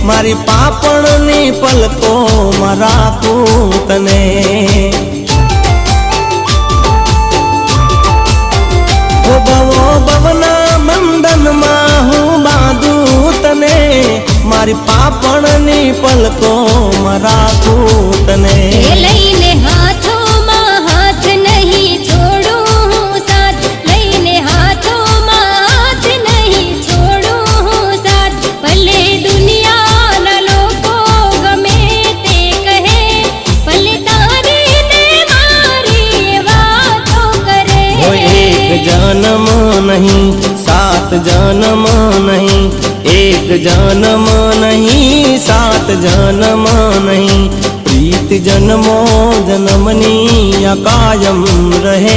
मारी पापणनी पलको में राखूं तने। ओ भवो भवना बंधन में हूँ बांधूं तने, मारी पापणनी पलको में राखूं तने। लईने हाथों में हाथ नहीं छोड़ूं साथ, लईने हाथों में हाथ नहीं छोड़ूं साथ। भले दुनिया ना लोको गमे ते कहे, भले तारी ने मारी बातों करे। वो एक जन्म नहीं सात जन्म नहीं, एक जन्म नहीं सात जन्म नहीं, प्रीत जन्मों जन्मनी या कायम रहे।